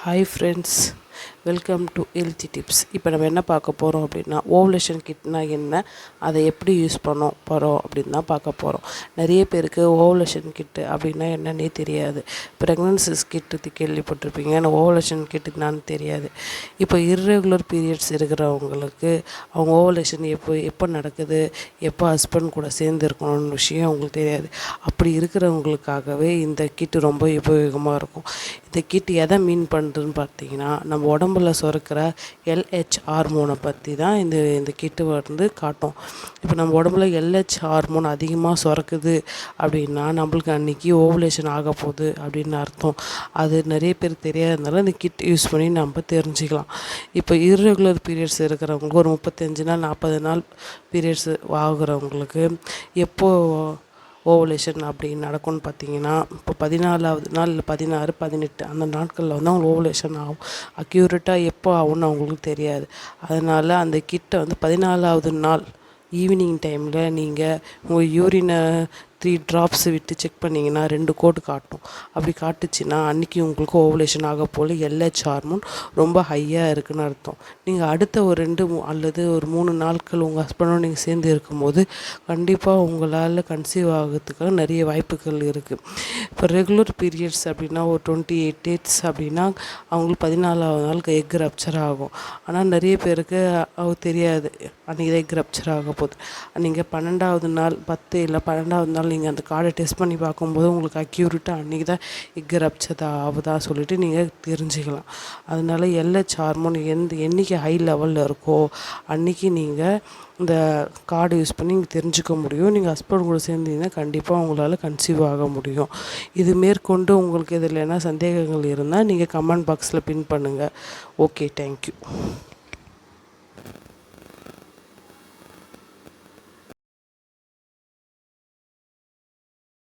Hi friends, welcome to healthy tips. இப்போ நம்ம என்ன பார்க்க போகிறோம் அப்படின்னா, ஓவலேஷன் கிட்னா என்ன, அதை எப்படி யூஸ் பண்ண போகிறோம் அப்படின்னு தான் பார்க்க போகிறோம். நிறைய பேருக்கு ஓவலேஷன் கிட்டு அப்படின்னா என்னன்னே தெரியாது. ப்ரெக்னன்சிஸ் கிட்டு கேள்விப்பட்டிருப்பீங்க, ஆனால் ஓவலேஷன் கிட்டு என்னான்னு தெரியாது. இப்போ இர்ரெகுலர் பீரியட்ஸ் இருக்கிறவங்களுக்கு அவங்க ஓவலேஷன் எப்போ நடக்குது, எப்போ ஹஸ்பண்ட் கூட சேர்ந்து இருக்கணும்னு விஷயம் அவங்களுக்கு தெரியாது. அப்படி இருக்கிறவங்களுக்காகவே இந்த கிட்டு ரொம்ப உபயோகமாக இருக்கும். இந்த கிட் எதை மீன் பண்ணுறதுன்னு பார்த்தீங்கன்னா, நம்ம உடம்புல சுரக்கிற LH ஹார்மோனை பற்றி தான் இந்த கிட்டு காட்டும். இப்போ நம்ம உடம்புல LH ஹார்மோன் அதிகமாக சுரக்குது அப்படின்னா நம்மளுக்கு அன்றைக்கி ஓவலேஷன் ஆக போகுது அப்படின்னு அர்த்தம். அது நிறைய பேர் தெரியாததுனால இந்த கிட் யூஸ் பண்ணி நம்ம தெரிஞ்சுக்கலாம். இப்போ இர்ரெகுலர் பீரியட்ஸ் இருக்கிறவங்களுக்கு ஒரு 35 நாள் 40 நாள் பீரியட்ஸ் ஆகுறவங்களுக்கு எப்போது ஓவலேஷன் அப்படின்னு நடக்கும்னு பார்த்தீங்கன்னா, இப்போ 14வது நாள் இல்லை 16 18 அந்த நாட்களில் அவங்களுக்கு ஓவலேஷன் ஆகும். அக்யூரேட்டாக எப்போ ஆகும்னு அவங்களுக்கு தெரியாது. அதனால் அந்த கிட்டை 14வது நாள் ஈவினிங் டைமில் நீங்கள் உங்கள் யூரினை 3 ட்ராப்ஸ் விட்டு செக் பண்ணிங்கன்னா 2 கோடு காட்டும். அப்படி காட்டுச்சுன்னா அன்றைக்கி உங்களுக்கு ஓவலேஷன் ஆக போல் LH ஹார்மோன் ரொம்ப ஹையாக இருக்குதுன்னு அர்த்தம். நீங்கள் அடுத்த ஒரு 2 அல்லது ஒரு 3 நாட்கள் உங்கள் ஹஸ்பண்டோடு நீங்கள் சேர்ந்து இருக்கும்போது கண்டிப்பாக உங்களால் கன்சீவ் ஆகிறதுக்காக நிறைய வாய்ப்புகள் இருக்குது. இப்போ ரெகுலர் பீரியட்ஸ் அப்படின்னா ஒரு 28 டேட்ஸ் அப்படின்னா அவங்களுக்கு 14வது நாளுக்கு எக் ரப்சர் ஆகும். ஆனால் நிறைய பேருக்கு தெரியாது அன்றைக்கி தான் எக் ரப்சர் ஆக போகுது. நீங்கள் 12வது நாள் 10 இல்லை 12வது நாள் நீங்கள் அந்த கார்டை டெஸ்ட் பண்ணி பார்க்கும்போது உங்களுக்கு அக்யூரேட்டாக அன்றைக்கி தான் எக் ரப்சர் ஆகுதா சொல்லிவிட்டு நீங்கள் தெரிஞ்சுக்கலாம். அதனால் LH ஹார்மோன் என்றைக்கு ஹை லெவலில் இருக்கோ அன்றைக்கி நீங்கள் இந்த கார்டு யூஸ் பண்ணி நீங்கள் தெரிஞ்சுக்க முடியும். நீங்கள் ஹஸ்பண்ட் கூட சேர்ந்தீங்கன்னா கண்டிப்பாக உங்களால் கன்சீவ் ஆக முடியும். இது மேற்கொண்டு உங்களுக்கு இதில் என்ன சந்தேகங்கள் இருந்தால் நீங்கள் கமெண்ட் பாக்ஸில் பின் பண்ணுங்கள். Okay, thank you.